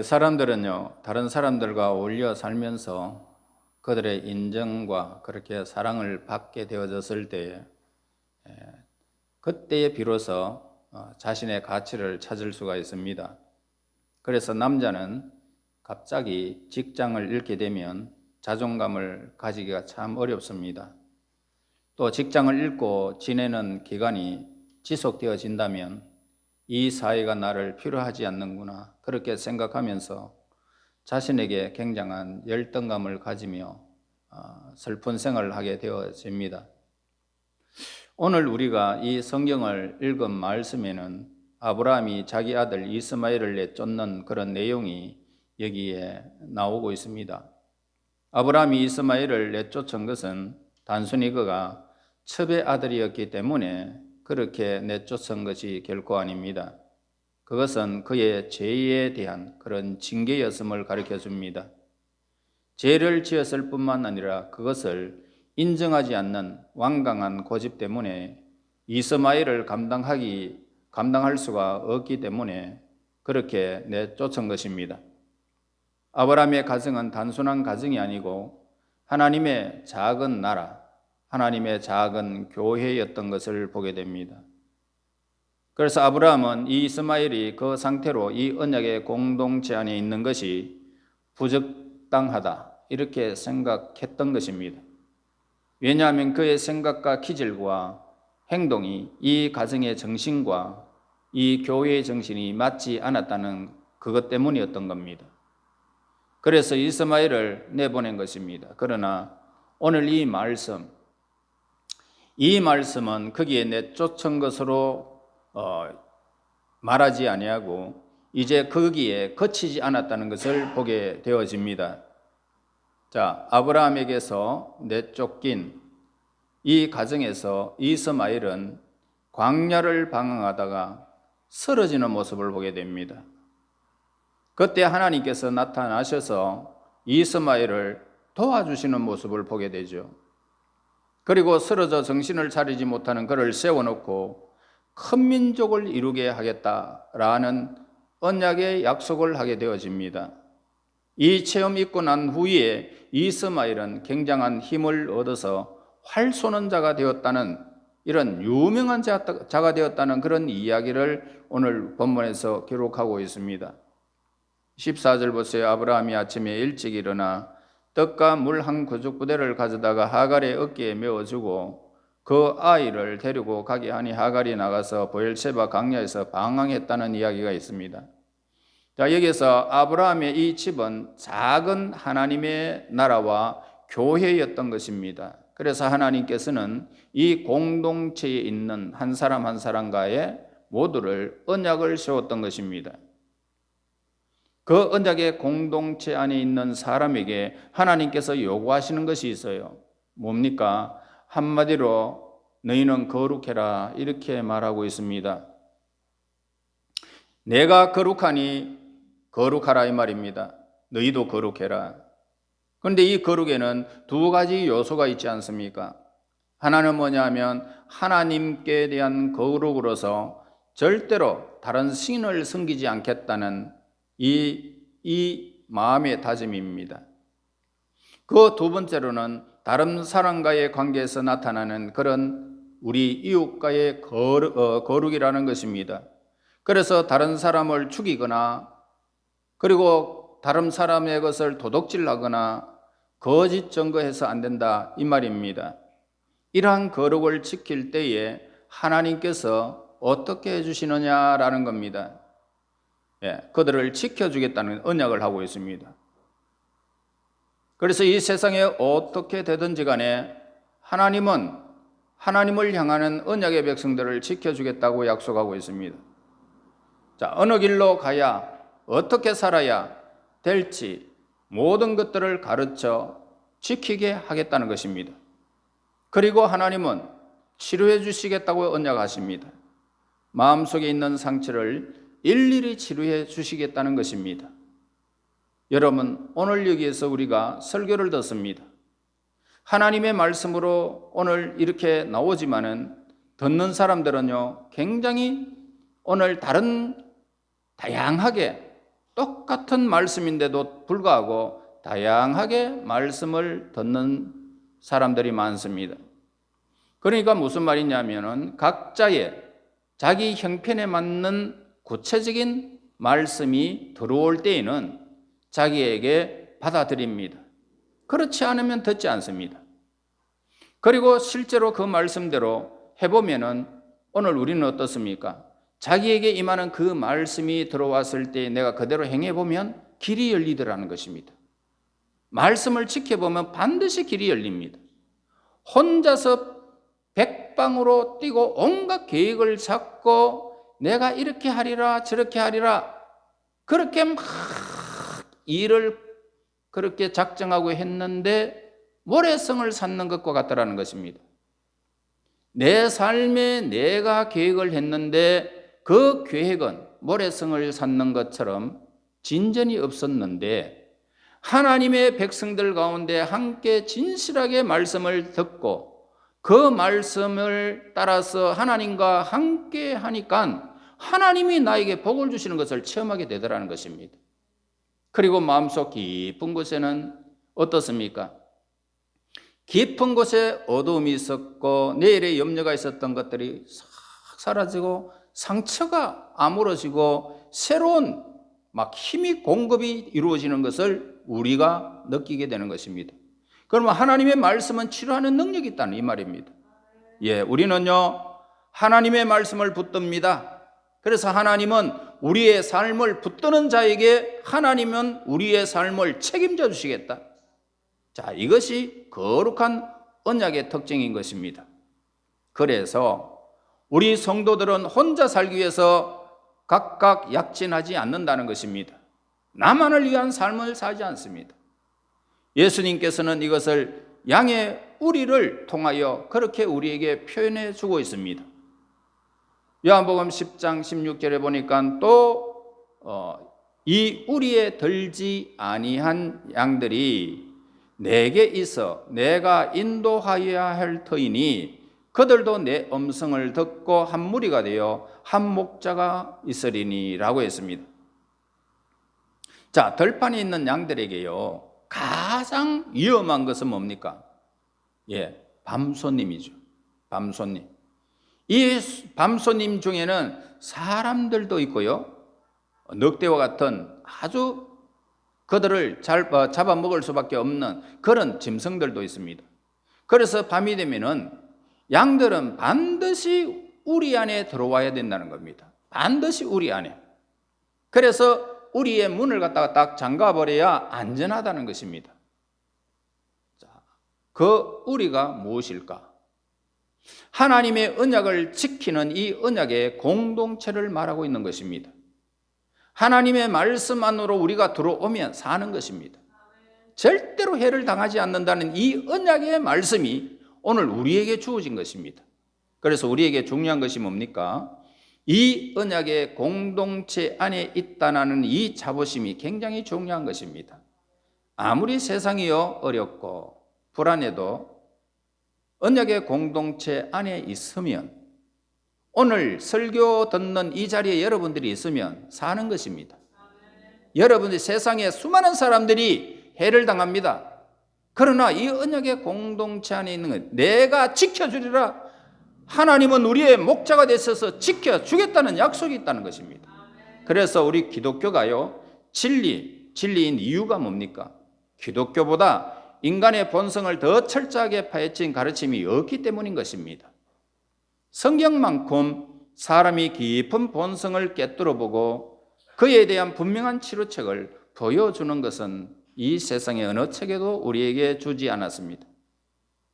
사람들은요, 다른 사람들과 어울려 살면서 그들의 인정과 그렇게 사랑을 받게 되어졌을 때에 그때에 비로소 자신의 가치를 찾을 수가 있습니다. 그래서 남자는 갑자기 직장을 잃게 되면 자존감을 가지기가 참 어렵습니다. 또 직장을 잃고 지내는 기간이 지속되어진다면 이 사회가 나를 필요하지 않는구나 그렇게 생각하면서 자신에게 굉장한 열등감을 가지며 슬픈 생활을 하게 되어집니다. 오늘 우리가 이 성경을 읽은 말씀에는 아브라함이 자기 아들 이스마엘을 내쫓는 그런 내용이 여기에 나오고 있습니다. 아브라함이 이스마엘을 내쫓은 것은 단순히 그가 첩의 아들이었기 때문에 그렇게 내쫓은 것이 결코 아닙니다. 그것은 그의 죄에 대한 그런 징계였음을 가르쳐 줍니다. 죄를 지었을 뿐만 아니라 그것을 인정하지 않는 완강한 고집 때문에 이스마엘을 감당할 수가 없기 때문에 그렇게 내쫓은 것입니다. 아브라함의 가정은 단순한 가정이 아니고 하나님의 작은 나라, 하나님의 작은 교회였던 것을 보게 됩니다. 그래서 아브라함은 이 이스마엘이 그 상태로 이 언약의 공동체 안에 있는 것이 부적당하다 이렇게 생각했던 것입니다. 왜냐하면 그의 생각과 기질과 행동이 이 가정의 정신과 이 교회의 정신이 맞지 않았다는 그것 때문이었던 겁니다. 그래서 이스마엘을 내보낸 것입니다. 그러나 오늘 이 말씀은 거기에 내쫓은 것으로 말하지 아니하고 이제 거기에 그치지 않았다는 것을 보게 되어집니다. 자, 아브라함에게서 내쫓긴 이 가정에서 이스마엘은 광야를 방황하다가 쓰러지는 모습을 보게 됩니다. 그때 하나님께서 나타나셔서 이스마엘을 도와주시는 모습을 보게 되죠. 그리고 쓰러져 정신을 차리지 못하는 그를 세워놓고 큰 민족을 이루게 하겠다라는 언약의 약속을 하게 되어집니다. 이 체험 있고 난 후에 이스마엘은 굉장한 힘을 얻어서 활 쏘는 자가 되었다는 이런 유명한 자가 되었다는 그런 이야기를 오늘 본문에서 기록하고 있습니다. 14절 보세요. 아브라함이 아침에 일찍 일어나 떡과 물 한 구죽 부대를 가져다가 하갈의 어깨에 메어주고 그 아이를 데리고 가게 하니 하갈이 나가서 브엘세바 광야에서 방황했다는 이야기가 있습니다. 자, 여기서 아브라함의 이 집은 작은 하나님의 나라와 교회였던 것입니다. 그래서 하나님께서는 이 공동체에 있는 한 사람 한 사람과의 모두를 언약을 세웠던 것입니다. 그 언약의 공동체 안에 있는 사람에게 하나님께서 요구하시는 것이 있어요. 뭡니까? 한마디로 너희는 거룩해라 이렇게 말하고 있습니다. 내가 거룩하니 거룩하라 이 말입니다. 너희도 거룩해라. 그런데 이 거룩에는 두 가지 요소가 있지 않습니까? 하나는 뭐냐 하면 하나님께 대한 거룩으로서 절대로 다른 신을 섬기지 않겠다는 이 마음의 다짐입니다. 그 두 번째로는 다른 사람과의 관계에서 나타나는 그런 우리 이웃과의 거룩이라는 것입니다. 그래서 다른 사람을 죽이거나 그리고 다른 사람의 것을 도둑질하거나 거짓 증거해서 안 된다 이 말입니다. 이러한 거룩을 지킬 때에 하나님께서 어떻게 해주시느냐라는 겁니다. 그들을 지켜주겠다는 언약을 하고 있습니다. 그래서 이 세상에 어떻게 되든지 간에 하나님은 하나님을 향하는 언약의 백성들을 지켜주겠다고 약속하고 있습니다. 자, 어느 길로 가야 어떻게 살아야 될지 모든 것들을 가르쳐 지키게 하겠다는 것입니다. 그리고 하나님은 치료해 주시겠다고 언약하십니다. 마음속에 있는 상처를 일일이 치료해 주시겠다는 것입니다. 여러분, 오늘 여기에서 우리가 설교를 듣습니다. 하나님의 말씀으로 오늘 이렇게 나오지만은 듣는 사람들은요, 굉장히 오늘 다양하게 똑같은 말씀인데도 불구하고 다양하게 말씀을 듣는 사람들이 많습니다. 그러니까 무슨 말이냐면은 각자의 자기 형편에 맞는 구체적인 말씀이 들어올 때에는 자기에게 받아들입니다. 그렇지 않으면 듣지 않습니다. 그리고 실제로 그 말씀대로 해보면은 오늘 우리는 어떻습니까? 자기에게 임하는 그 말씀이 들어왔을 때 내가 그대로 행해보면 길이 열리더라는 것입니다. 말씀을 지켜보면 반드시 길이 열립니다. 혼자서 백방으로 뛰고 온갖 계획을 잡고 내가 이렇게 하리라 저렇게 하리라 그렇게 막 일을 그렇게 작정하고 했는데 모래성을 쌓는 것과 같다라는 것입니다. 내 삶에 내가 계획을 했는데 그 계획은 모래성을 쌓는 것처럼 진전이 없었는데 하나님의 백성들 가운데 함께 진실하게 말씀을 듣고 그 말씀을 따라서 하나님과 함께 하니까 하나님이 나에게 복을 주시는 것을 체험하게 되더라는 것입니다. 그리고 마음속 깊은 곳에는 어떻습니까? 깊은 곳에 어두움이 있었고 내일의 염려가 있었던 것들이 싹 사라지고 상처가 아물어지고 새로운 막 힘이 공급이 이루어지는 것을 우리가 느끼게 되는 것입니다. 그러면 하나님의 말씀은 치료하는 능력이 있다는 이 말입니다. 우리는요 하나님의 말씀을 붙듭니다. 그래서 하나님은 우리의 삶을 붙드는 자에게 하나님은 우리의 삶을 책임져 주시겠다. 자, 이것이 거룩한 언약의 특징인 것입니다. 그래서 우리 성도들은 혼자 살기 위해서 각각 약진하지 않는다는 것입니다. 나만을 위한 삶을 살지 않습니다. 예수님께서는 이것을 양의 우리를 통하여 그렇게 우리에게 표현해 주고 있습니다. 요한복음 10장 16절에 보니까 또 이 우리에 들지 아니한 양들이 내게 있어 내가 인도하여야 할 터이니 그들도 내 음성을 듣고 한 무리가 되어 한 목자가 있으리니 라고 했습니다. 자, 들판에 있는 양들에게요 가장 위험한 것은 뭡니까? 밤손님이죠. 밤손님. 이 밤손님 중에는 사람들도 있고요 늑대와 같은 아주 그들을 잡아먹을 수밖에 없는 그런 짐승들도 있습니다. 그래서 밤이 되면은 양들은 반드시 우리 안에 들어와야 된다는 겁니다. 반드시 우리 안에. 그래서 우리의 문을 갖다가 딱 잠가버려야 안전하다는 것입니다. 자, 그 우리가 무엇일까? 하나님의 언약을 지키는 이 언약의 공동체를 말하고 있는 것입니다. 하나님의 말씀 안으로 우리가 들어오면 사는 것입니다. 절대로 해를 당하지 않는다는 이 언약의 말씀이 오늘 우리에게 주어진 것입니다. 그래서 우리에게 중요한 것이 뭡니까? 이 언약의 공동체 안에 있다는 이 자부심이 굉장히 중요한 것입니다. 아무리 세상이 어렵고 불안해도 언약의 공동체 안에 있으면 오늘 설교 듣는 이 자리에 여러분들이 있으면 사는 것입니다. 여러분들 세상에 수많은 사람들이 해를 당합니다. 그러나 이 언약의 공동체 안에 있는 것 내가 지켜주리라. 하나님은 우리의 목자가 되셔서 지켜주겠다는 약속이 있다는 것입니다. 그래서 우리 기독교가요 진리인 이유가 뭡니까? 기독교보다 인간의 본성을 더 철저하게 파헤친 가르침이 없기 때문인 것입니다. 성경만큼 사람이 깊은 본성을 꿰뚫어보고 그에 대한 분명한 치료책을 보여주는 것은 이 세상의 어느 책에도 우리에게 주지 않았습니다.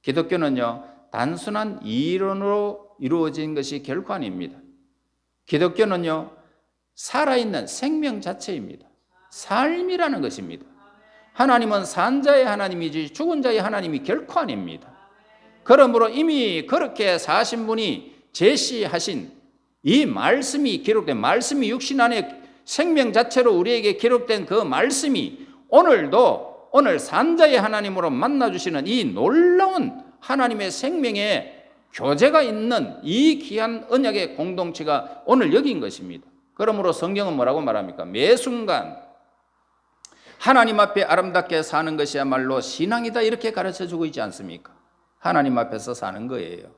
기독교는요 단순한 이론으로 이루어진 것이 결코 아닙니다. 기독교는요 살아있는 생명 자체입니다. 삶이라는 것입니다. 하나님은 산 자의 하나님이지 죽은 자의 하나님이 결코 아닙니다. 그러므로 이미 그렇게 사신 분이 제시하신 이 말씀이 기록된 말씀이 육신 안에 생명 자체로 우리에게 기록된 그 말씀이 오늘 산 자의 하나님으로 만나주시는 이 놀라운 하나님의 생명의 교제가 있는 이 귀한 언약의 공동체가 오늘 여기인 것입니다. 그러므로 성경은 뭐라고 말합니까? 매 순간 하나님 앞에 아름답게 사는 것이야말로 신앙이다 이렇게 가르쳐주고 있지 않습니까? 하나님 앞에서 사는 거예요.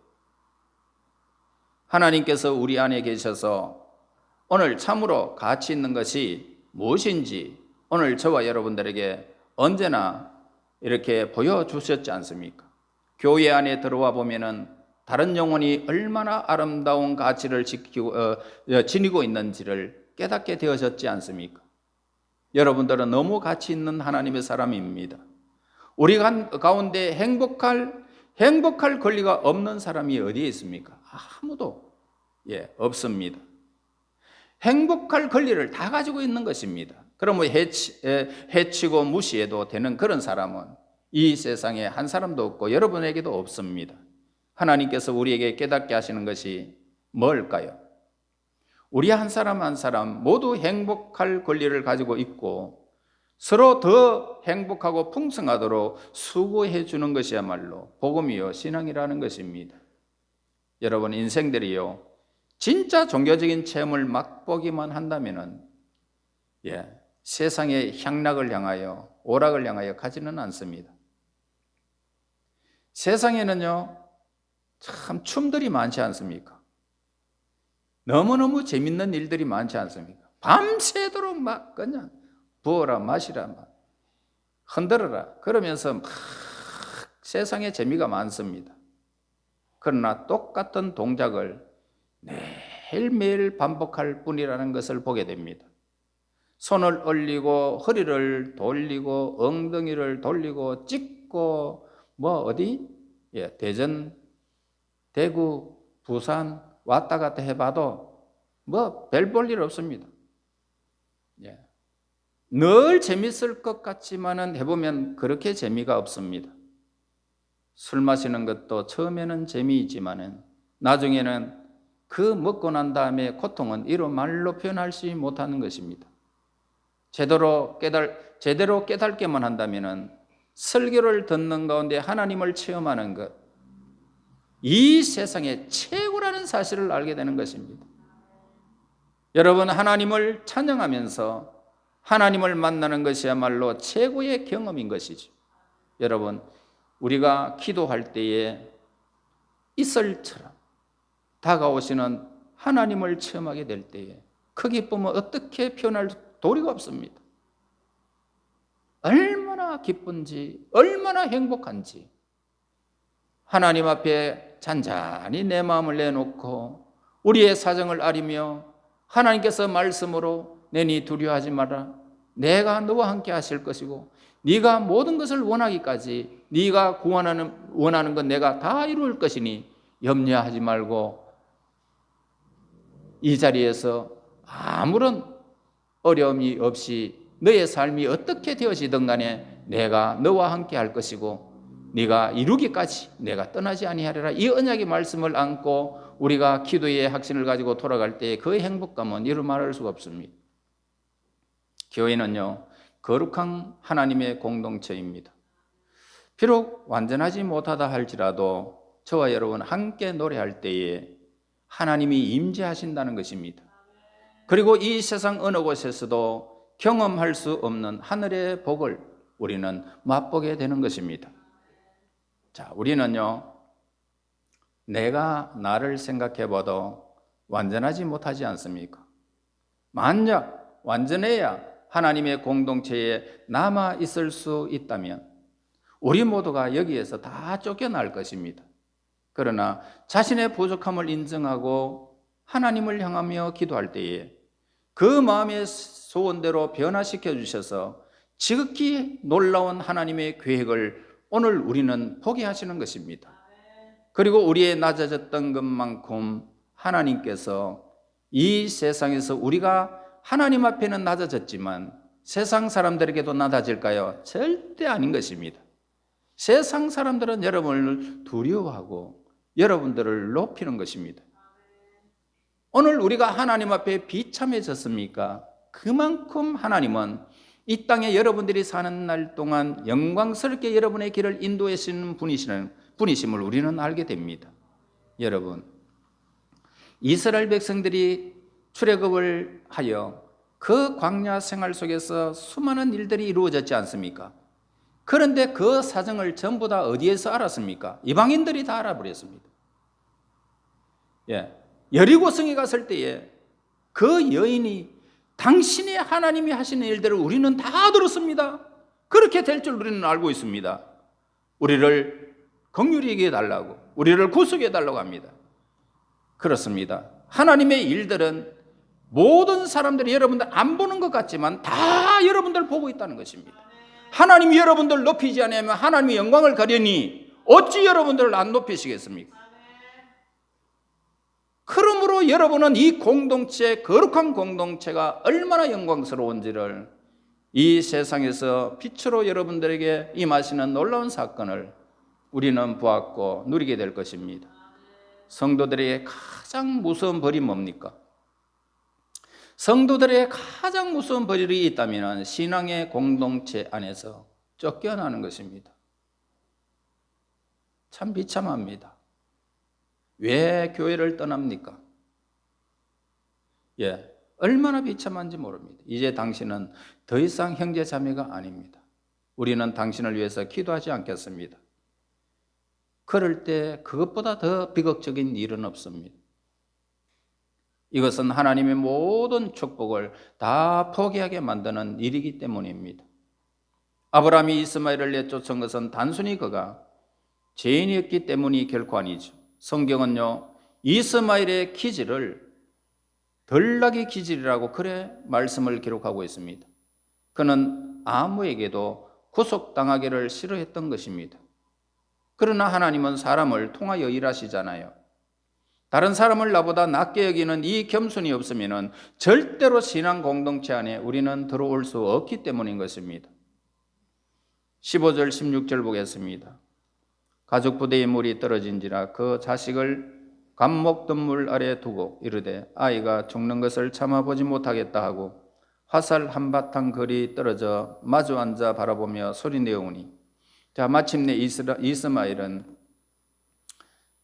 하나님께서 우리 안에 계셔서 오늘 참으로 가치 있는 것이 무엇인지 오늘 저와 여러분들에게 언제나 이렇게 보여주셨지 않습니까? 교회 안에 들어와 보면은 다른 영혼이 얼마나 아름다운 가치를 지니고 있는지를 깨닫게 되어졌지 않습니까? 여러분들은 너무 가치 있는 하나님의 사람입니다. 우리 가운데 행복할 권리가 없는 사람이 어디에 있습니까? 아무도 없습니다. 행복할 권리를 다 가지고 있는 것입니다. 그러면 해치고 무시해도 되는 그런 사람은 이 세상에 한 사람도 없고 여러분에게도 없습니다. 하나님께서 우리에게 깨닫게 하시는 것이 뭘까요? 우리 한 사람 한 사람 모두 행복할 권리를 가지고 있고 서로 더 행복하고 풍성하도록 수고해 주는 것이야말로 복음이요 신앙이라는 것입니다. 여러분 인생들이요 진짜 종교적인 체험을 맛보기만 한다면은 세상의 향락을 향하여 오락을 향하여 가지는 않습니다. 세상에는요 참 춤들이 많지 않습니까? 너무너무 재밌는 일들이 많지 않습니까? 밤새도록 막 그냥 부어라 마시라 막 흔들어라 그러면서 막 세상에 재미가 많습니다. 그러나 똑같은 동작을 매일매일 반복할 뿐이라는 것을 보게 됩니다. 손을 올리고 허리를 돌리고 엉덩이를 돌리고 찍고 대전, 대구, 부산 왔다 갔다 해봐도 별 볼 일 없습니다. 늘 재밌을 것 같지만은 해보면 그렇게 재미가 없습니다. 술 마시는 것도 처음에는 재미있지만은 나중에는 그 먹고 난 다음에 고통은 이루 말로 표현할 수 못하는 것입니다. 제대로 깨닫게만 한다면은 설교를 듣는 가운데 하나님을 체험하는 것, 이 세상의 최고라는 사실을 알게 되는 것입니다. 여러분 하나님을 찬양하면서 하나님을 만나는 것이야말로 최고의 경험인 것이죠. 여러분 우리가 기도할 때에 이슬처럼 다가오시는 하나님을 체험하게 될 때에 그 기쁨은 어떻게 표현할 도리가 없습니다. 얼마나 기쁜지 얼마나 행복한지 하나님 앞에 잔잔히 내 마음을 내놓고 우리의 사정을 아리며 하나님께서 말씀으로 내니 두려워하지 마라. 내가 너와 함께 하실 것이고 네가 모든 것을 원하기까지 네가 원하는 건 내가 다 이룰 것이니 염려하지 말고 이 자리에서 아무런 어려움이 없이 너의 삶이 어떻게 되어지든 간에 내가 너와 함께 할 것이고 네가 이루기까지 내가 떠나지 아니하리라. 이 언약의 말씀을 안고 우리가 기도의 확신을 가지고 돌아갈 때 그 행복감은 이루 말할 수가 없습니다. 교회는요 거룩한 하나님의 공동체입니다. 비록 완전하지 못하다 할지라도 저와 여러분 함께 노래할 때에 하나님이 임재하신다는 것입니다. 그리고 이 세상 어느 곳에서도 경험할 수 없는 하늘의 복을 우리는 맛보게 되는 것입니다. 자, 우리는요 내가 나를 생각해 봐도 완전하지 못하지 않습니까? 만약 완전해야 하나님의 공동체에 남아 있을 수 있다면 우리 모두가 여기에서 다 쫓겨날 것입니다. 그러나 자신의 부족함을 인정하고 하나님을 향하며 기도할 때에 그 마음의 소원대로 변화시켜 주셔서 지극히 놀라운 하나님의 계획을 오늘 우리는 보게 하시는 것입니다. 그리고 우리의 낮아졌던 것만큼 하나님께서 이 세상에서 우리가 하나님 앞에는 낮아졌지만 세상 사람들에게도 낮아질까요? 절대 아닌 것입니다. 세상 사람들은 여러분을 두려워하고 여러분들을 높이는 것입니다. 오늘 우리가 하나님 앞에 비참해졌습니까? 그만큼 하나님은 이 땅에 여러분들이 사는 날 동안 영광스럽게 여러분의 길을 인도하시는 분이심을 우리는 알게 됩니다. 여러분, 이스라엘 백성들이 출애굽을 하여 그 광야 생활 속에서 수많은 일들이 이루어졌지 않습니까? 그런데 그 사정을 전부 다 어디에서 알았습니까? 이방인들이 다 알아버렸습니다. 예. 여리고성에 갔을 때에 그 여인이 당신의 하나님이 하시는 일들을 우리는 다 들었습니다. 그렇게 될 줄 우리는 알고 있습니다. 우리를 긍휼히 여겨 달라고, 우리를 구속해 달라고 합니다. 그렇습니다. 하나님의 일들은 모든 사람들이 여러분들 안 보는 것 같지만 다 여러분들 보고 있다는 것입니다. 하나님이 여러분들 높이지 않으면 하나님의 영광을 가려니 어찌 여러분들을 안 높이시겠습니까? 그러므로 여러분은 이 공동체, 거룩한 공동체가 얼마나 영광스러운지를 이 세상에서 빛으로 여러분들에게 임하시는 놀라운 사건을 우리는 보았고 누리게 될 것입니다. 성도들에게 가장 무서운 벌이 뭡니까? 성도들의 가장 무서운 벌이 있다면 신앙의 공동체 안에서 쫓겨나는 것입니다. 참 비참합니다. 왜 교회를 떠납니까? 얼마나 비참한지 모릅니다. 이제 당신은 더 이상 형제 자매가 아닙니다. 우리는 당신을 위해서 기도하지 않겠습니다. 그럴 때 그것보다 더 비극적인 일은 없습니다. 이것은 하나님의 모든 축복을 다 포기하게 만드는 일이기 때문입니다. 아브라함이 이스마엘을 내쫓은 것은 단순히 그가 죄인이었기 때문이 결코 아니죠. 성경은요, 이스마엘의 기질을 덜나기 기질이라고 그래 말씀을 기록하고 있습니다. 그는 아무에게도 구속당하기를 싫어했던 것입니다. 그러나 하나님은 사람을 통하여 일하시잖아요. 다른 사람을 나보다 낮게 여기는 이 겸손이 없으면 절대로 신앙 공동체 안에 우리는 들어올 수 없기 때문인 것입니다. 15절 16절 보겠습니다. 가족 부대의 물이 떨어진지라 그 자식을 감목든물 아래 두고 이르되 아이가 죽는 것을 참아보지 못하겠다 하고 화살 한바탕 거리 떨어져 마주 앉아 바라보며 소리내오니 자 마침내 이스마엘은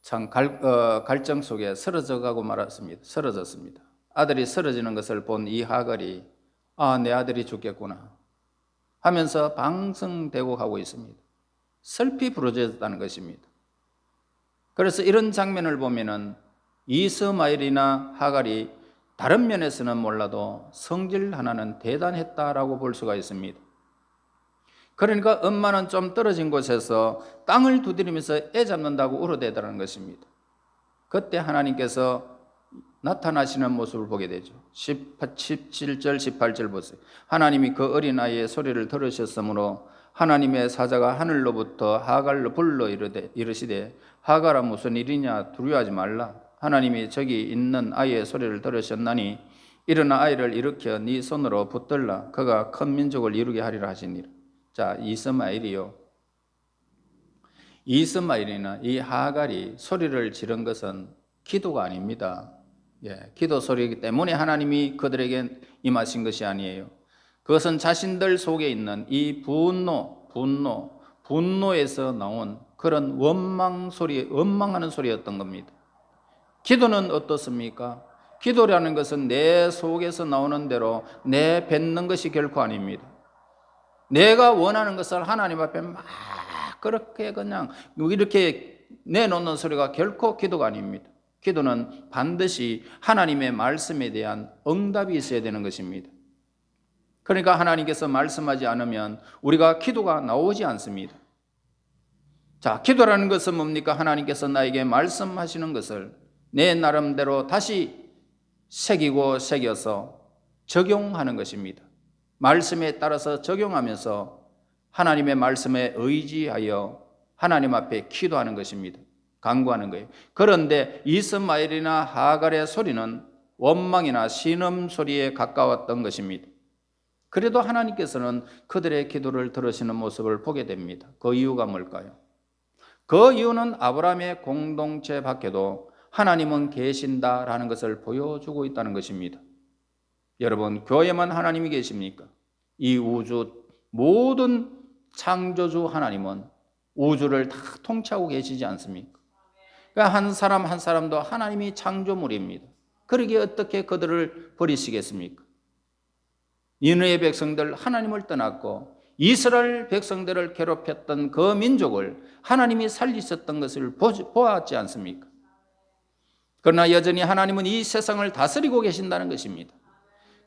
참 갈증 속에 쓰러져가고 말았습니다. 쓰러졌습니다. 아들이 쓰러지는 것을 본 이 하갈이 내 아들이 죽겠구나 하면서 방성대고 가고 있습니다. 슬피 부러졌다는 것입니다. 그래서 이런 장면을 보면은 이스마엘이나 하갈이 다른 면에서는 몰라도 성질 하나는 대단했다라고 볼 수가 있습니다. 그러니까 엄마는 좀 떨어진 곳에서 땅을 두드리면서 애 잡는다고 울어대더라는 것입니다. 그때 하나님께서 나타나시는 모습을 보게 되죠. 17절 18절 보세요. 하나님이 그 어린아이의 소리를 들으셨으므로 하나님의 사자가 하늘로부터 하갈로 불러 이르시되 하갈아 무슨 일이냐 두려워하지 말라. 하나님이 저기 있는 아이의 소리를 들으셨나니 일어나 아이를 일으켜 네 손으로 붙들라. 그가 큰 민족을 이루게 하리라 하시니라. 자, 이스마엘이나 이 하갈이 소리를 지른 것은 기도가 아닙니다. 기도 소리이기 때문에 하나님이 그들에게 임하신 것이 아니에요. 그것은 자신들 속에 있는 이 분노에서 나온 그런 원망하는 소리였던 겁니다. 기도는 어떻습니까? 기도라는 것은 내 속에서 나오는 대로 내뱉는 것이 결코 아닙니다. 내가 원하는 것을 하나님 앞에 막 그렇게 그냥 이렇게 내놓는 소리가 결코 기도가 아닙니다. 기도는 반드시 하나님의 말씀에 대한 응답이 있어야 되는 것입니다. 그러니까 하나님께서 말씀하지 않으면 우리가 기도가 나오지 않습니다. 자, 기도라는 것은 뭡니까? 하나님께서 나에게 말씀하시는 것을 내 나름대로 다시 새겨서 적용하는 것입니다. 말씀에 따라서 적용하면서 하나님의 말씀에 의지하여 하나님 앞에 기도하는 것입니다. 간구하는 거예요. 그런데 이스마엘이나 하갈의 소리는 원망이나 신음소리에 가까웠던 것입니다. 그래도 하나님께서는 그들의 기도를 들으시는 모습을 보게 됩니다. 그 이유가 뭘까요? 그 이유는 아브라함의 공동체 밖에도 하나님은 계신다라는 것을 보여주고 있다는 것입니다. 여러분, 교회만 하나님이 계십니까? 이 우주 모든 창조주 하나님은 우주를 다 통치하고 계시지 않습니까? 그러니까 한 사람 한 사람도 하나님이 창조물입니다. 그러기에 어떻게 그들을 버리시겠습니까? 니느웨 백성들 하나님을 떠났고 이스라엘 백성들을 괴롭혔던 그 민족을 하나님이 살리셨던 것을 보았지 않습니까? 그러나 여전히 하나님은 이 세상을 다스리고 계신다는 것입니다.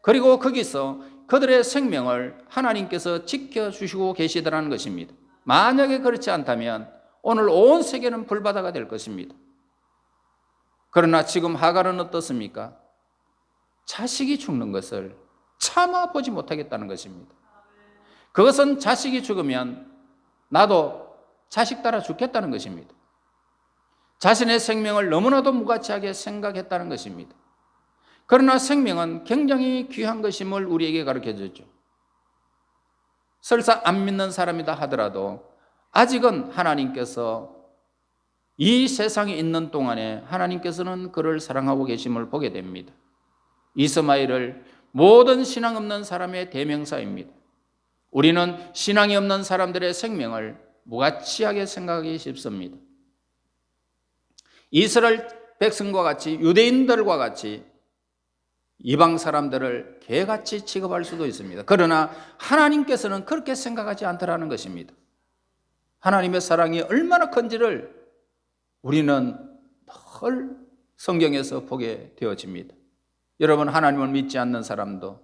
그리고 거기서 그들의 생명을 하나님께서 지켜주시고 계시더라는 것입니다. 만약에 그렇지 않다면 오늘 온 세계는 불바다가 될 것입니다. 그러나 지금 하갈은 어떻습니까? 자식이 죽는 것을 참아 보지 못하겠다는 것입니다. 그것은 자식이 죽으면 나도 자식 따라 죽겠다는 것입니다. 자신의 생명을 너무나도 무가치하게 생각했다는 것입니다. 그러나 생명은 굉장히 귀한 것임을 우리에게 가르쳐줬죠. 설사 안 믿는 사람이다 하더라도 아직은 하나님께서 이 세상에 있는 동안에 하나님께서는 그를 사랑하고 계심을 보게 됩니다. 이스마엘을 모든 신앙 없는 사람의 대명사입니다. 우리는 신앙이 없는 사람들의 생명을 무가치하게 생각하기 쉽습니다. 이스라엘 백성과 같이, 유대인들과 같이 이방 사람들을 개같이 취급할 수도 있습니다. 그러나 하나님께서는 그렇게 생각하지 않더라는 것입니다. 하나님의 사랑이 얼마나 큰지를 우리는 늘 성경에서 보게 되어집니다. 여러분, 하나님을 믿지 않는 사람도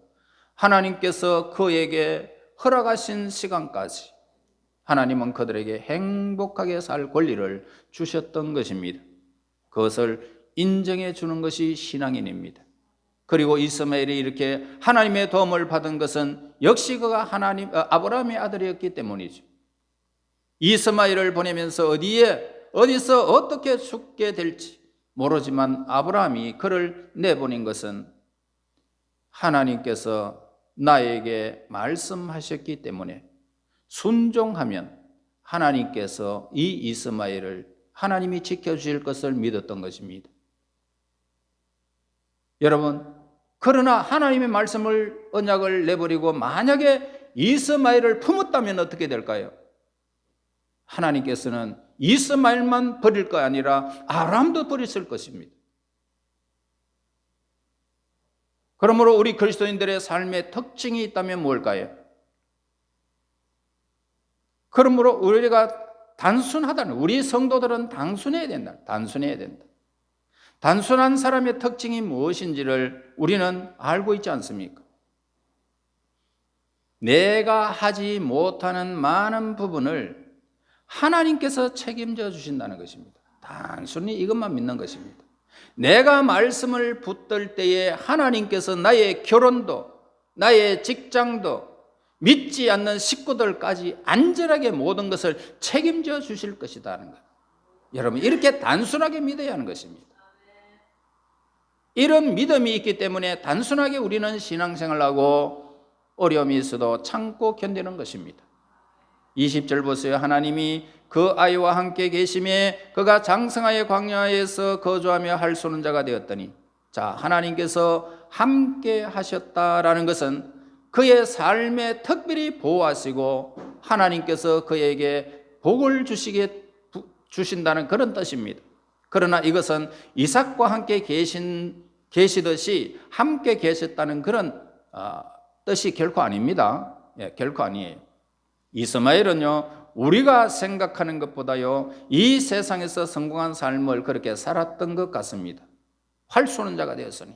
하나님께서 그에게 허락하신 시간까지 하나님은 그들에게 행복하게 살 권리를 주셨던 것입니다. 그것을 인정해 주는 것이 신앙인입니다. 그리고 이스마엘이 이렇게 하나님의 도움을 받은 것은 역시 그가 아브라함의 아들이었기 때문이죠. 이스마엘을 보내면서 어디서 어떻게 죽게 될지 모르지만 아브라함이 그를 내보낸 것은 하나님께서 나에게 말씀하셨기 때문에 순종하면 하나님께서 이 이스마엘을 하나님이 지켜주실 것을 믿었던 것입니다. 여러분, 그러나 하나님의 말씀을, 언약을 내버리고 만약에 이스마엘을 품었다면 어떻게 될까요? 하나님께서는 이스마엘만 버릴 거 아니라 아브라함도 버렸을 것입니다. 그러므로 우리 그리스도인들의 삶의 특징이 있다면 뭘까요? 그러므로 우리가 단순하다는, 우리 성도들은 단순해야 된다. 단순한 사람의 특징이 무엇인지를 우리는 알고 있지 않습니까? 내가 하지 못하는 많은 부분을 하나님께서 책임져 주신다는 것입니다. 단순히 이것만 믿는 것입니다. 내가 말씀을 붙들 때에 하나님께서 나의 결혼도, 나의 직장도, 믿지 않는 식구들까지 안전하게 모든 것을 책임져 주실 것이다 하는 것. 여러분, 이렇게 단순하게 믿어야 하는 것입니다. 이런 믿음이 있기 때문에 단순하게 우리는 신앙생활하고 어려움이 있어도 참고 견디는 것입니다. 20절 보세요. 하나님이 그 아이와 함께 계심에 그가 장성하여 광야에서 거주하며 할 쏘는 자가 되었더니, 자, 하나님께서 함께 하셨다라는 것은 그의 삶에 특별히 보호하시고 하나님께서 그에게 복을 주신다는 그런 뜻입니다. 그러나 이것은 이삭과 함께 계시듯이 함께 계셨다는 그런 뜻이 결코 아닙니다. 결코 아니에요. 이스마엘은요, 우리가 생각하는 것보다요, 이 세상에서 성공한 삶을 그렇게 살았던 것 같습니다. 활 쏘는 자가 되었으니.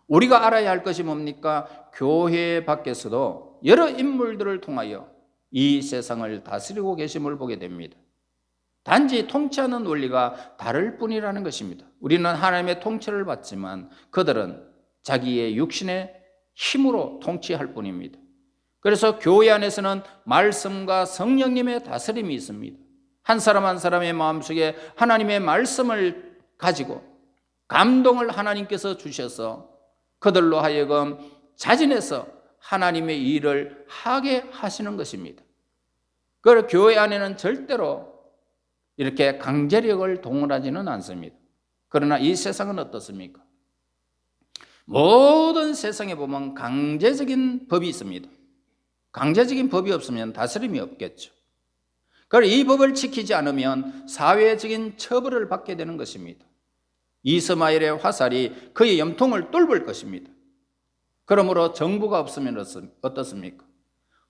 우리가 알아야 할 것이 뭡니까? 교회 밖에서도 여러 인물들을 통하여 이 세상을 다스리고 계심을 보게 됩니다. 단지 통치하는 원리가 다를 뿐이라는 것입니다. 우리는 하나님의 통치를 받지만 그들은 자기의 육신의 힘으로 통치할 뿐입니다. 그래서 교회 안에서는 말씀과 성령님의 다스림이 있습니다. 한 사람 한 사람의 마음속에 하나님의 말씀을 가지고 감동을 하나님께서 주셔서 그들로 하여금 자진해서 하나님의 일을 하게 하시는 것입니다. 그리고 교회 안에는 절대로 이렇게 강제력을 동원하지는 않습니다. 그러나 이 세상은 어떻습니까? 모든 세상에 보면 강제적인 법이 있습니다. 강제적인 법이 없으면 다스림이 없겠죠. 그리고 이 법을 지키지 않으면 사회적인 처벌을 받게 되는 것입니다. 이스마엘의 화살이 그의 염통을 뚫을 것입니다. 그러므로 정부가 없으면 어떻습니까?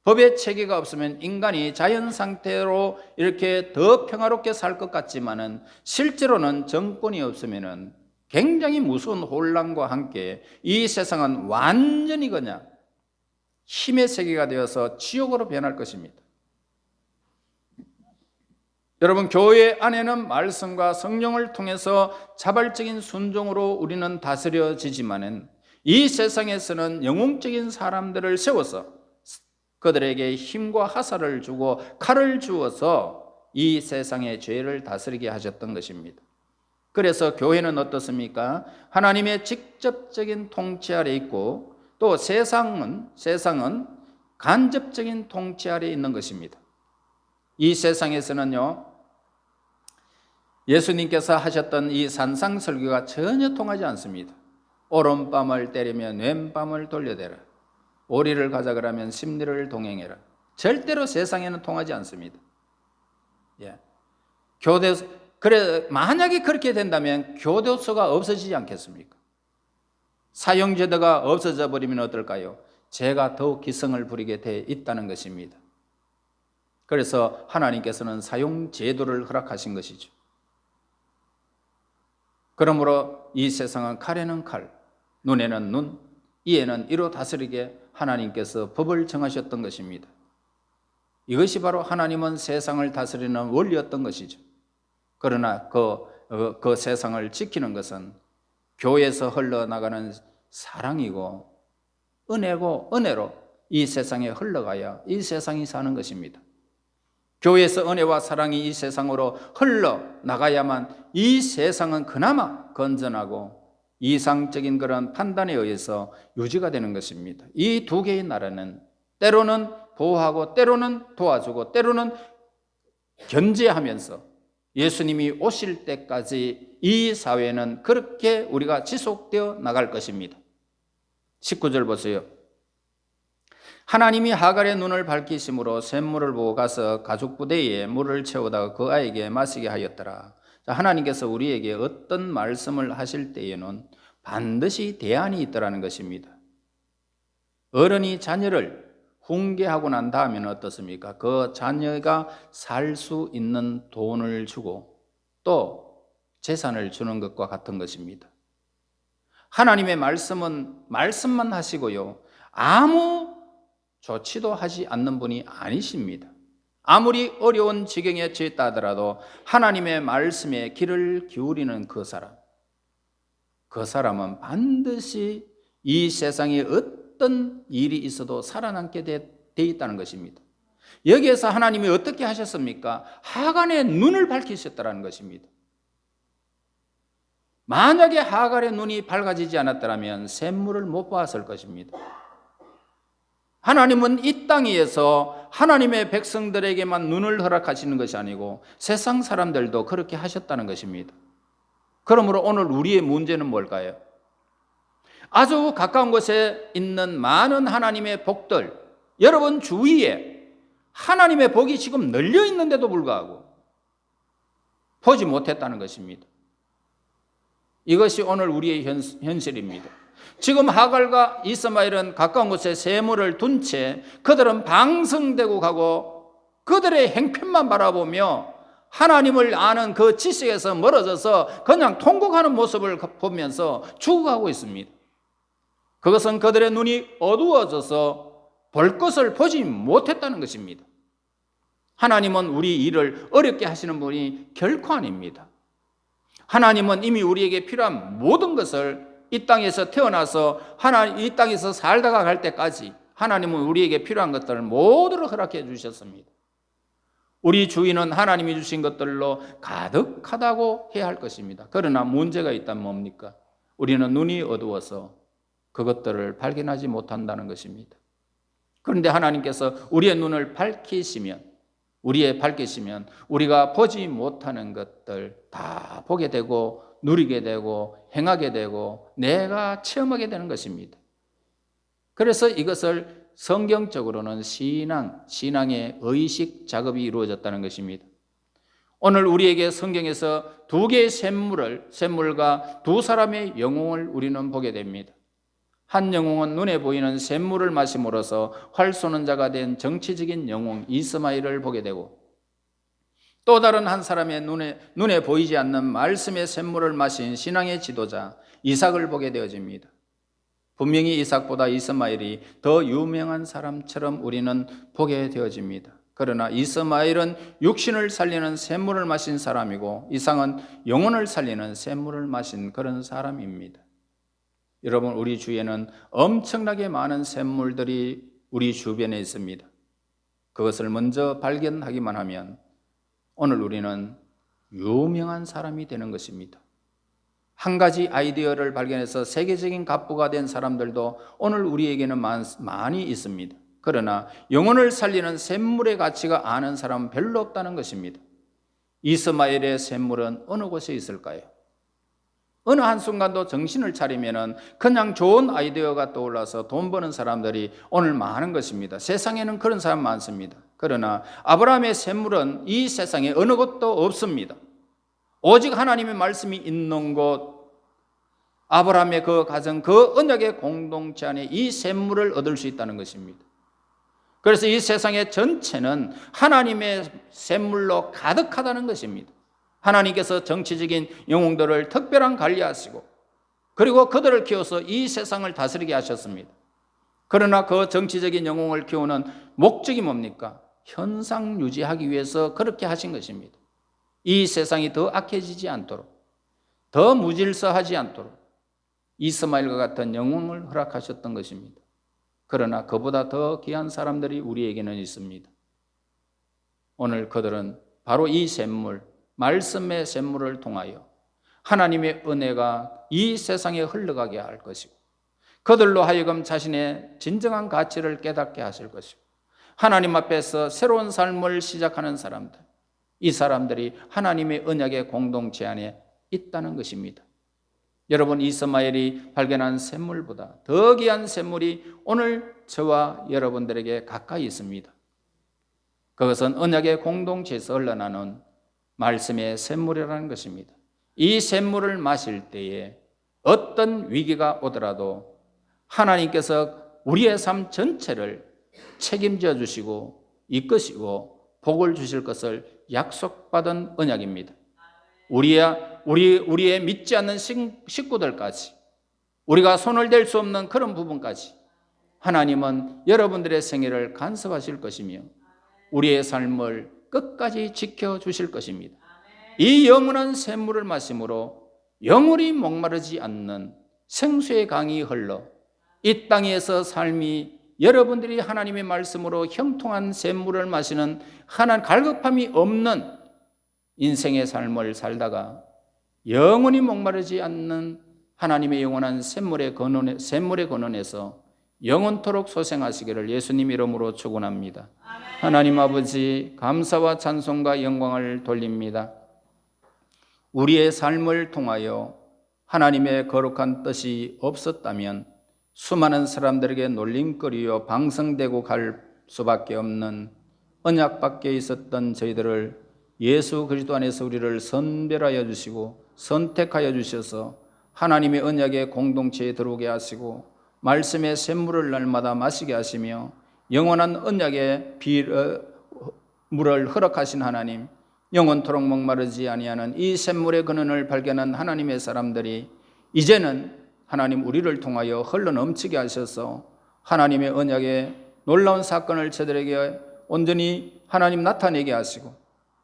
법의 체계가 없으면 인간이 자연 상태로 이렇게 더 평화롭게 살 것 같지만은 실제로는 정권이 없으면은 굉장히 무서운 혼란과 함께 이 세상은 완전히 그냥 힘의 세계가 되어서 지옥으로 변할 것입니다. 여러분, 교회 안에는 말씀과 성령을 통해서 자발적인 순종으로 우리는 다스려지지만은 이 세상에서는 영웅적인 사람들을 세워서 그들에게 힘과 화살을 주고 칼을 주어서 이 세상의 죄를 다스리게 하셨던 것입니다. 그래서 교회는 어떻습니까? 하나님의 직접적인 통치 아래 있고 또 세상은 간접적인 통치 아래 있는 것입니다. 이 세상에서는요, 예수님께서 하셨던 이 산상설교가 전혀 통하지 않습니다. 오른밤을 때리면 왼밤을 돌려대라. 오리를 가자 그러면 심리를 동행해라. 절대로 세상에는 통하지 않습니다. 예. 만약에 그렇게 된다면 교도소가 없어지지 않겠습니까? 사형제도가 없어져 버리면 어떨까요? 죄가 더욱 기승을 부리게 돼 있다는 것입니다. 그래서 하나님께서는 사형제도를 허락하신 것이죠. 그러므로 이 세상은 칼에는 칼, 눈에는 눈, 이에는 이로 다스리게 하나님께서 법을 정하셨던 것입니다. 이것이 바로 하나님은 세상을 다스리는 원리였던 것이죠. 그러나 그 세상을 지키는 것은 교회에서 흘러나가는 사랑이고 은혜고 은혜로 이 세상에 흘러가야 이 세상이 사는 것입니다. 교회에서 은혜와 사랑이 이 세상으로 흘러나가야만 이 세상은 그나마 건전하고 이상적인 그런 판단에 의해서 유지가 되는 것입니다. 이 두 개의 나라는 때로는 보호하고 때로는 도와주고 때로는 견제하면서 예수님이 오실 때까지 이 사회는 그렇게 우리가 지속되어 나갈 것입니다. 19절 보세요. 하나님이 하갈의 눈을 밝히심으로 샘물을 보고 가서 가죽 부대에 물을 채우다가 그 아이에게 마시게 하였더라. 하나님께서 우리에게 어떤 말씀을 하실 때에는 반드시 대안이 있더라는 것입니다. 어른이 자녀를 훈계하고 난 다음에는 어떻습니까? 그 자녀가 살 수 있는 돈을 주고 또 재산을 주는 것과 같은 것입니다. 하나님의 말씀은 말씀만 하시고요, 아무 조치도 하지 않는 분이 아니십니다. 아무리 어려운 지경에 처했다 하더라도 하나님의 말씀에 귀를 기울이는 그 사람은 반드시 이 세상에 어떤 일이 있어도 살아남게 돼 있다는 것입니다. 여기에서 하나님이 어떻게 하셨습니까? 하갈의 눈을 밝히셨다는 것입니다. 만약에 하갈의 눈이 밝아지지 않았더라면 샘물을 못 봤을 것입니다. 하나님은 이 땅 위에서 하나님의 백성들에게만 눈을 허락하시는 것이 아니고 세상 사람들도 그렇게 하셨다는 것입니다. 그러므로 오늘 우리의 문제는 뭘까요? 아주 가까운 곳에 있는 많은 하나님의 복들, 여러분 주위에 하나님의 복이 지금 널려 있는데도 불구하고 보지 못했다는 것입니다. 이것이 오늘 우리의 현실입니다. 지금 하갈과 이스마엘은 가까운 곳에 샘물을 둔 채 그들은 방성되고 가고 그들의 행편만 바라보며 하나님을 아는 그 지식에서 멀어져서 그냥 통곡하는 모습을 보면서 죽어가고 있습니다. 그것은 그들의 눈이 어두워져서 볼 것을 보지 못했다는 것입니다. 하나님은 우리 일을 어렵게 하시는 분이 결코 아닙니다. 하나님은 이미 우리에게 필요한 모든 것을 이 땅에서 태어나서 이 땅에서 살다가 갈 때까지 하나님은 우리에게 필요한 것들을 모두를 허락해 주셨습니다. 우리 주인은 하나님이 주신 것들로 가득하다고 해야 할 것입니다. 그러나 문제가 있다면 뭡니까? 우리는 눈이 어두워서 그것들을 발견하지 못한다는 것입니다. 그런데 하나님께서 우리의 눈을 밝히시면 우리가 보지 못하는 것들 다 보게 되고 누리게 되고 행하게 되고 내가 체험하게 되는 것입니다. 그래서 이것을 성경적으로는 신앙의 의식 작업이 이루어졌다는 것입니다. 오늘 우리에게 성경에서 두 개의 샘물과 두 사람의 영웅을 우리는 보게 됩니다. 한 영웅은 눈에 보이는 샘물을 마심으로써 활 쏘는 자가 된 정치적인 영웅 이스마엘을 보게 되고, 또 다른 한 사람의 눈에 보이지 않는 말씀의 샘물을 마신 신앙의 지도자 이삭을 보게 되어집니다. 분명히 이삭보다 이스마엘이 더 유명한 사람처럼 우리는 보게 되어집니다. 그러나 이스마엘은 육신을 살리는 샘물을 마신 사람이고, 이삭은 영혼을 살리는 샘물을 마신 그런 사람입니다. 여러분, 우리 주위에는 엄청나게 많은 샘물들이 우리 주변에 있습니다. 그것을 먼저 발견하기만 하면 오늘 우리는 유명한 사람이 되는 것입니다. 한 가지 아이디어를 발견해서 세계적인 갑부가 된 사람들도 오늘 우리에게는 많이 있습니다. 그러나 영혼을 살리는 샘물의 가치가 아는 사람은 별로 없다는 것입니다. 이스마엘의 샘물은 어느 곳에 있을까요? 어느 한순간도 정신을 차리면 그냥 좋은 아이디어가 떠올라서 돈 버는 사람들이 오늘 많은 것입니다. 세상에는 그런 사람 많습니다. 그러나 아브라함의 샘물은 이 세상에 어느 곳도 없습니다. 오직 하나님의 말씀이 있는 곳, 아브라함의 그 가정, 그 언약의 공동체 안에 이 샘물을 얻을 수 있다는 것입니다. 그래서 이 세상의 전체는 하나님의 샘물로 가득하다는 것입니다. 하나님께서 정치적인 영웅들을 특별한 관리하시고, 그리고 그들을 키워서 이 세상을 다스리게 하셨습니다. 그러나 그 정치적인 영웅을 키우는 목적이 뭡니까? 현상 유지하기 위해서 그렇게 하신 것입니다. 이 세상이 더 악해지지 않도록, 더 무질서하지 않도록 이스마엘과 같은 영웅을 허락하셨던 것입니다. 그러나 그보다 더 귀한 사람들이 우리에게는 있습니다. 오늘 그들은 바로 이 샘물, 말씀의 샘물을 통하여 하나님의 은혜가 이 세상에 흘러가게 할 것이고, 그들로 하여금 자신의 진정한 가치를 깨닫게 하실 것이고, 하나님 앞에서 새로운 삶을 시작하는 사람들, 이 사람들이 하나님의 언약의 공동체 안에 있다는 것입니다. 여러분, 이스마엘이 발견한 샘물보다 더 귀한 샘물이 오늘 저와 여러분들에게 가까이 있습니다. 그것은 언약의 공동체에서 흘러나는 말씀의 샘물이라는 것입니다. 이 샘물을 마실 때에 어떤 위기가 오더라도 하나님께서 우리의 삶 전체를 책임져 주시고 이끄시고 복을 주실 것을 약속받은 언약입니다. 우리의 믿지 않는 식구들까지, 우리가 손을 댈 수 없는 그런 부분까지 하나님은 여러분들의 생애를 간섭하실 것이며 우리의 삶을 끝까지 지켜주실 것입니다. 이 영원한 샘물을 마심으로 영원히 목마르지 않는 생수의 강이 흘러 이 땅에서 삶이 여러분들이 하나님의 말씀으로 형통한 샘물을 마시는 갈급함이 없는 인생의 삶을 살다가 영원히 목마르지 않는 하나님의 영원한 샘물의 근원에서 영원토록 소생하시기를 예수님 이름으로 축원합니다. 하나님 아버지, 감사와 찬송과 영광을 돌립니다. 우리의 삶을 통하여 하나님의 거룩한 뜻이 없었다면 수많은 사람들에게 놀림거리요 방성되고 갈 수밖에 없는 언약 밖에 있었던 저희들을 예수 그리스도 안에서 우리를 선별하여 주시고 선택하여 주셔서 하나님의 언약의 공동체에 들어오게 하시고 말씀의 샘물을 날마다 마시게 하시며 영원한 언약의 물을 허락하신 하나님, 영원토록 목마르지 아니하는 이 샘물의 근원을 발견한 하나님의 사람들이 이제는 하나님 우리를 통하여 흘러넘치게 하셔서 하나님의 언약의 놀라운 사건을 저들에게 온전히 하나님 나타내게 하시고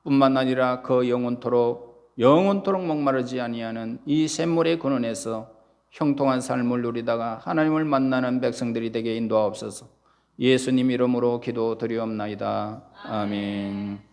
뿐만 아니라 그 영원토록 목마르지 아니하는 이 샘물의 근원에서 형통한 삶을 누리다가 하나님을 만나는 백성들이 되게 인도하옵소서. 예수님 이름으로 기도드리옵나이다. 아멘.